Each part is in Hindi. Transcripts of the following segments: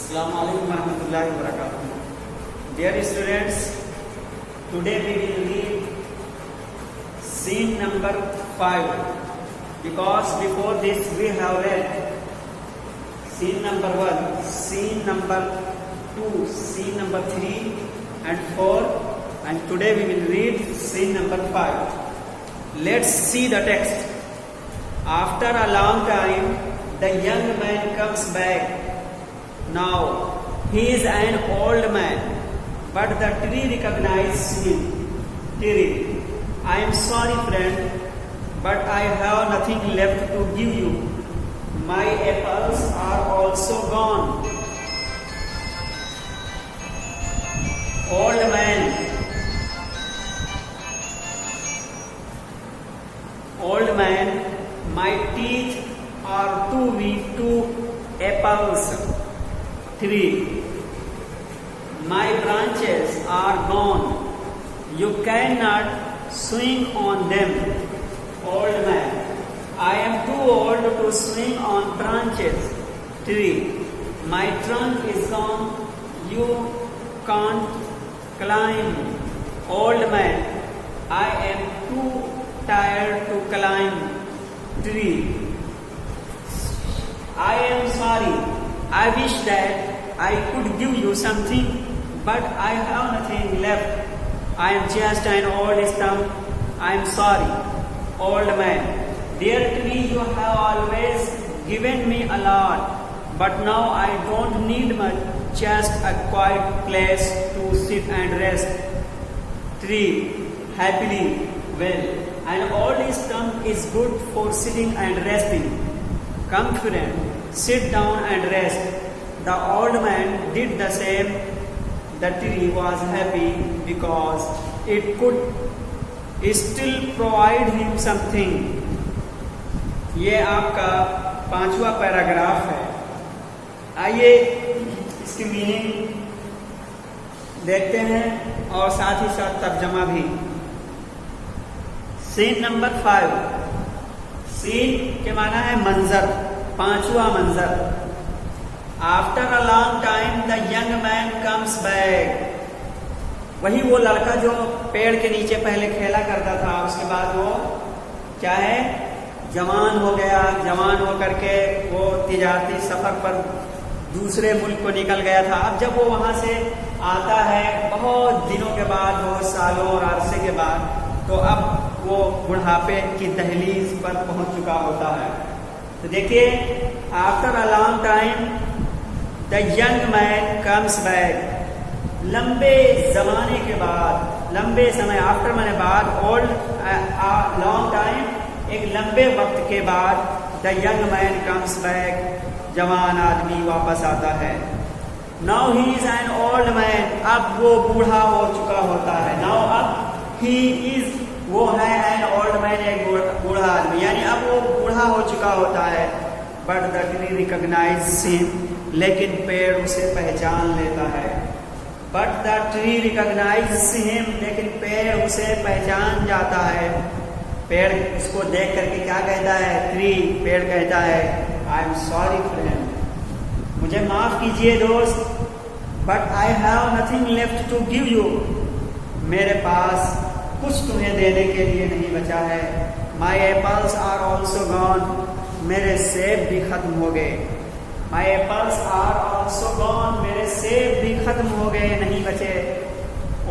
Assalamualaikum warahmatullahi wabarakatuh. Dear students, today we will read scene number 5 because before this we have read scene number 1, scene number 2, scene number 3 and 4, and today we will read scene number 5. Let's see the text. After a long time, the young man comes back. Now he is an old man, but the tree recognizes him. Tree, I am sorry, friend, but I have nothing left to give you. My apples are also gone. Old man, my teeth are too weak to apples. 3. My branches are gone. You cannot swing on them. Old man, I am too old to swing on branches. 3. My trunk is gone. You can't climb. Old man, I am too tired to climb. 3. I am sorry. I wish that I could give you something, but I have nothing left. I am just an old stump. I am sorry. Old man, dear tree, you have always given me a lot, but now I don't need much, just a quiet place to sit and rest. 3. Happily, well, an old stump is good for sitting and resting. Come, friend, sit down and rest. The old man did the same. The tree was happy because it could still provide him something. ये आपका 5वां पैराग्राफ है. आइए इसकी मीनिंग देखते हैं और साथ ही साथ तर्जमा भी. Scene number 5. सीन के माना है मंजर, 5वां मंजर. After a long time, the young man comes back. वही वो लड़का जो पेड़ के नीचे पहले खेला करता था, उसके बाद वो क्या है, जवान हो गया. जवान हो करके वो तिजारती सफर पर दूसरे मुल्क को निकल गया था. अब जब वो वहां से आता है बहुत दिनों के बाद, बहुत सालों और अरसे के बाद, तो अब वो बुढ़ापे की दहलीज पर पहुंच चुका होता है. तो देखिए, after a long time the young man comes back. लंबे जमाने के बाद, लंबे समय, आफ्टर माने बाद, ओल्ड लॉन्ग टाइम एक लंबे वक्त के बाद, the young man comes back, जवान आदमी वापस आता है. Now he is an old man, अब वो बूढ़ा हो चुका होता है. नाउ अब ही इज, वो है एन ओल्ड मैन, एक बूढ़ा आदमी, यानी अब वो बूढ़ा हो चुका होता है. But the tree recognise him, लेकिन पेड़ उसे पहचान लेता है. But the tree recognise him, लेकिन पेड़ उसे पहचान जाता है. पेड़ उसको देख करके क्या कहता है? ट्री, पेड़ कहता है, आई एम सॉरी फ्रेंड, मुझे माफ कीजिए दोस्त, but I have nothing left to give you, मेरे पास कुछ तुम्हें देने के लिए नहीं बचा है. माई एप्पल्स आर ऑल्सो गॉन, मेरे सेब भी खत्म हो गए. माई एप्पल्स आर ऑल्सो गॉन, मेरे सेब भी खत्म हो गए, नहीं बचे.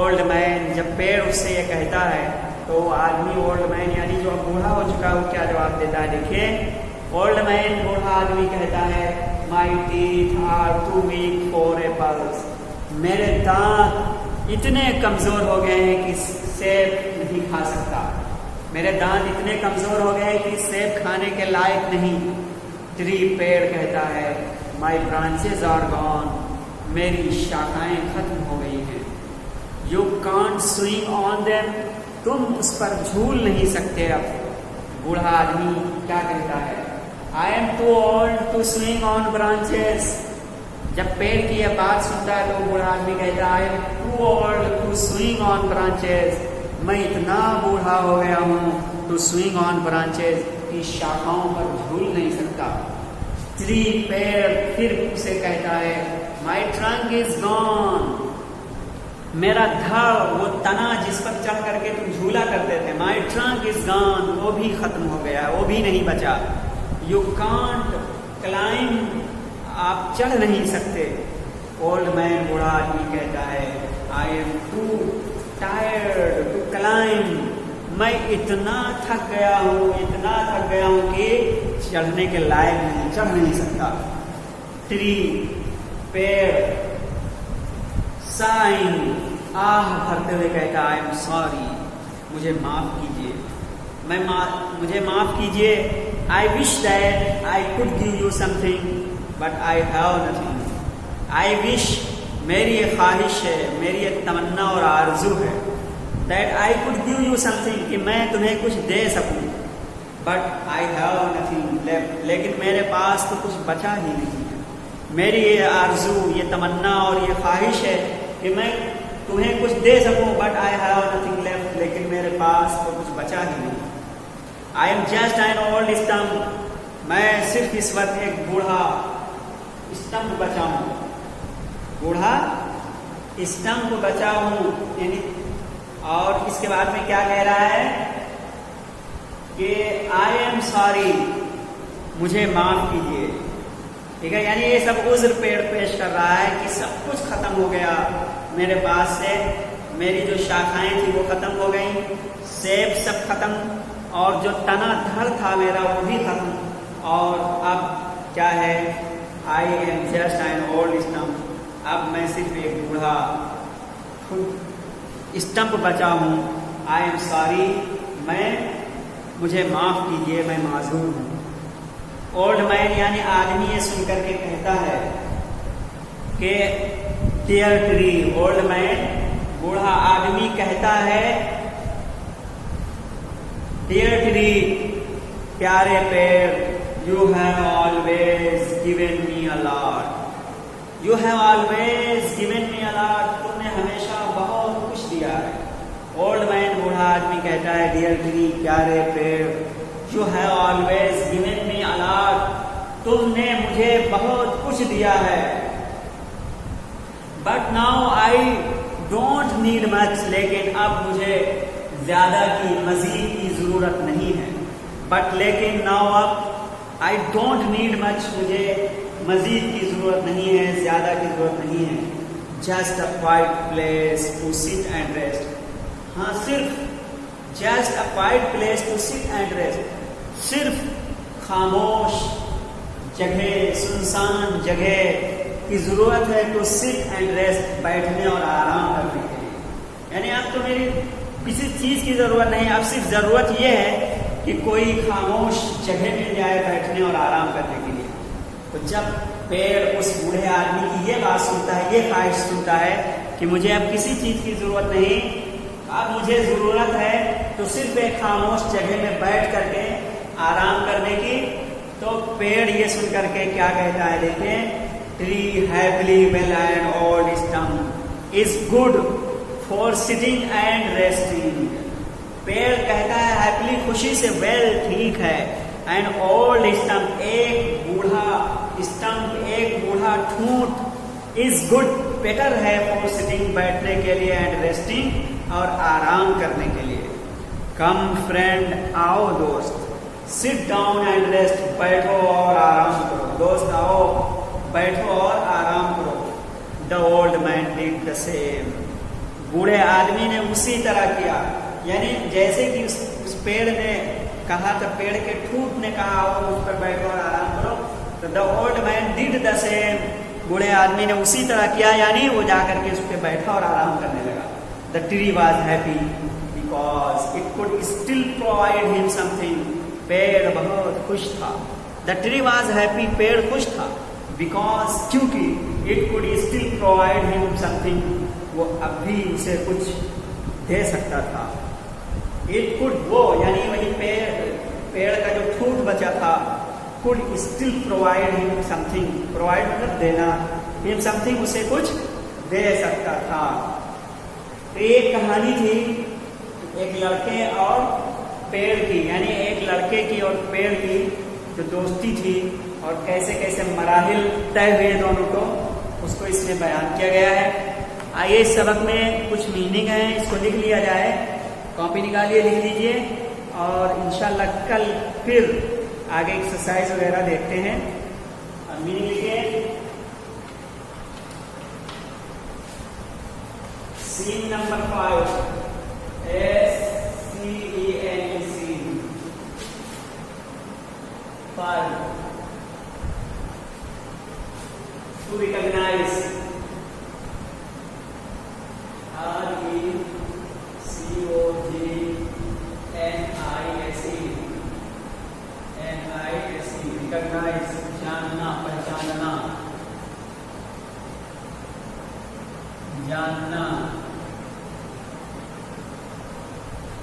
ओल्ड मैन, जब पेड़ उससे ये कहता है तो आदमी, ओल्ड मैन यानी जो अब बूढ़ा हो चुका है, वो क्या जवाब देता है? देखिए, ओल्ड मैन, बूढ़ा आदमी कहता है, my teeth are too weak for apples, मेरे दांत इतने कमजोर हो गए हैं कि सेब नहीं खा सकता. मेरे दांत इतने कमजोर हो गए कि सेब खाने के लायक नहीं. ट्री, पेड़ कहता है, माई ब्रांचेज आर गॉन, मेरी शाखाएं खत्म हो गई हैं. You can't swing on them, तुम उस पर झूल नहीं सकते. अब बूढ़ा आदमी क्या कहता है? I am too old to swing on branches. जब पेड़ की यह बात सुनता है तो बूढ़ा आदमी कहता है, I am too old to swing on branches, मैं इतना बूढ़ा हो गया हूं टू स्विंग ऑन ब्रांचेस, की शाखाओं पर झूल नहीं सकता. ट्री पेड़ फिर उसे कहता है माई ट्रंक इज गॉन, मेरा धड़ वो तना जिस पर चढ़ करके तुम झूला करते थे, माई ट्रंक इज गॉन, वो भी खत्म हो गया, वो भी नहीं बचा। यू कांट क्लाइंब, आप चढ़ नहीं सकते। ओल्ड मैन बूढ़ा आदमी कहता है I am too tired to climb, मैं इतना थक गया हूँ, इतना थक गया हूँ कि चढ़ने के लायक नहीं, चढ़ नहीं सकता। ट्री पेड़ साइन आह भरते हुए कहता आई एम सॉरी, मुझे माफ कीजिए, मुझे माफ कीजिए। I wish that I could give you something but I have nothing. I wish, मेरी एक ख्वाहिश है, मेरी एक तमन्ना और आरजू है, that I could give you something, कि मैं तुम्हें कुछ दे सकूं, but I have nothing left, लेकिन मेरे पास तो कुछ बचा ही नहीं है। मेरी ये आरजू, ये तमन्ना और ये ख्वाहिश है कि मैं तुम्हें कुछ दे सकूं, but I have nothing left, लेकिन मेरे पास तो कुछ बचा ही नहीं। I am just an old stump, मैं सिर्फ इस वक्त एक बूढ़ा स्टम्प बचा हूं, बूढ़ा स्टम्प बचा हूं। यानी और इसके बाद में क्या कह रहा है कि आई एम सॉरी, मुझे माफ कीजिए। ठीक है, यानी ये सब उज़्र पेश कर रहा है कि सब कुछ खत्म हो गया मेरे पास से, मेरी जो शाखाएं थी वो खत्म हो गई, सेब सब खत्म, और जो तना धड़ था मेरा वो भी खत्म, और अब क्या है, I am just an old stump, अब मैं सिर्फ एक बूढ़ा स्टम्प बचा हूँ। आई एम सॉरी, मुझे माफ कीजिए, मैं माजूर हूँ। ओल्ड मैन यानी आदमी ये सुन करके कहता है कि डियर ट्री, ओल्ड मैन बूढ़ा आदमी कहता है डियर ट्री, प्यारे पेड़, you have always given me a lot, you have always given me a lot, तुमने हमेशा बहुत कुछ दिया है। ओल्ड मैन बूढ़ा आदमी कहता है डियर ट्री, प्यारे पेड़, you have always given me a lot, तुमने मुझे बहुत कुछ दिया है, but now I don't need much, लेकिन अब मुझे ज्यादा की, मजीद की जरूरत नहीं है। बट लेकिन नाउ अब आई डोंट नीड मच, मुझे मजीद की जरूरत नहीं है, ज्यादा की जरूरत नहीं है। Just a quiet place to sit and rest, हाँ सिर्फ just a quiet place to sit and rest, सिर्फ खामोश जगह, सुनसान जगह की जरूरत है टू सिट एंड रेस्ट, बैठने और आराम करने के लिए। यानी अब तो मेरी किसी चीज की जरूरत नहीं, अब सिर्फ जरूरत यह है कि कोई खामोश जगह मिल जाए बैठने और आराम करने के लिए। तो जब पेड़ उस बूढ़े आदमी की ये बात सुनता है, ये ख्वाहिश सुनता है कि मुझे अब किसी चीज की जरूरत नहीं, अब मुझे जरूरत है तो सिर्फ एक खामोश जगह में बैठ करके आराम करने की, तो पेड़ ये सुन करके क्या कहता है, देखें, tree happily well and old stump is good for sitting and resting, पेड़ कहता है हैप्पीली, खुशी से, वेल ठीक है, एंड ओल्ड स्टम्प एक बूढ़ा स्टम्प, एक बूढ़ा ठूंठ, इज गुड बेटर है फॉर सिटिंग बैठने के लिए, एंड रेस्टिंग और आराम करने के लिए। कम फ्रेंड, आओ दोस्त, सिट डाउन एंड रेस्ट, बैठो और आराम करो, दोस्त आओ बैठो और आराम करो। The old man did the same, बूढ़े आदमी ने उसी तरह किया, यानी जैसे कि उस पेड़ ने कहा था, पेड़ के ठूंठ ने कहा आओ उस पर बैठो और आराम करो, तो the old man did the same, बूढ़े आदमी ने उसी तरह किया, यानी वो जाकर के उस पर बैठा और आराम करने लगा। The tree was happy because it could still provide him something, पेड़ बहुत खुश था। द ट्री वॉज हैप्पी, पेड़ खुश था, बिकॉज क्योंकि it could still provide him something, वो अब भी उसे कुछ दे सकता था। इट कुड, वो यानी वही पेड़ का जो ठूंठ बचा था, could still provide him something, provide मतलब देना, हिम समथिंग उसे कुछ दे सकता था। तो एक कहानी थी एक लड़के और पेड़ की, यानी एक लड़के की और पेड़ की जो दोस्ती थी, और कैसे कैसे मराहिल तय हुए दोनों को, उसको इसमें बयान किया गया है। आइए इस सबक में कुछ मीनिंग है, इसको लिख लिया जाए। कॉपी निकालिए, लिख लीजिए और इंशाल्लाह कल फिर आगे एक्सरसाइज वगैरह देखते हैं। अब मीनिंग लिखिए। Scene number 5, SCEN, scene 5, to recognize, recognize, जानना, पहचानना, जानना,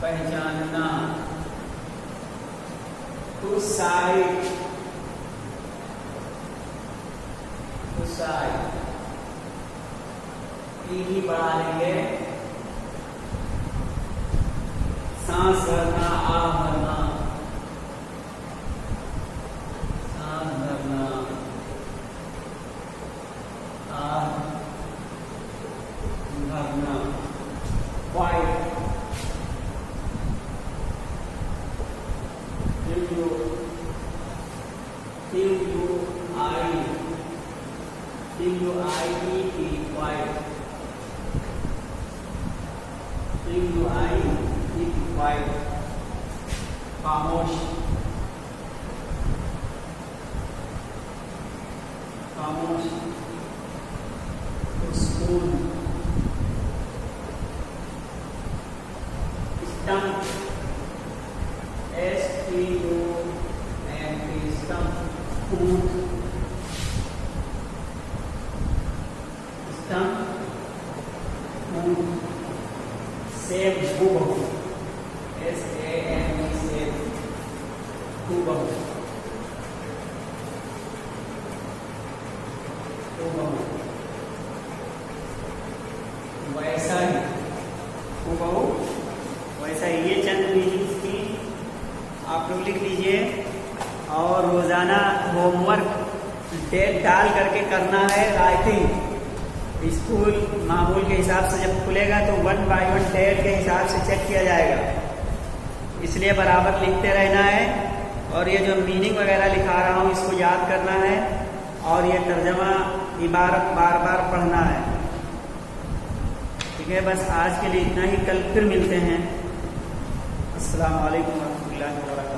पहचानना। To sight, to sight, ही बढ़ा लेंगे। सांस भरना, आह भरना, सांस भरना, आह भरना। White, white, खामोश, खामोश। स्पून, स्टंप, STUMP, स्टंप, ऊंट, स्टंप, ऊंट। सेब, हूबहू, SAME, सेब, हूबहू, हूबहू। वैसा ही, हूबहू वैसा ही। ये चंद मीनिंग्स की आप लोग लिख लीजिए और रोजाना होमवर्क डेट डाल करके करना है। राइटिंग स्कूल मामूल के हिसाब से जब खुलेगा तो 1 by 1 डेट के हिसाब से चेक किया जाएगा, इसलिए बराबर लिखते रहना है। और ये जो मीनिंग वगैरह लिखा रहा हूँ इसको याद करना है और ये तर्जमा इबारत बार बार पढ़ना है। ठीक है, बस आज के लिए इतना ही। कल फिर मिलते हैं। अस्सलाम वालेकुम रहमतुल्लाहि व बरकातहू।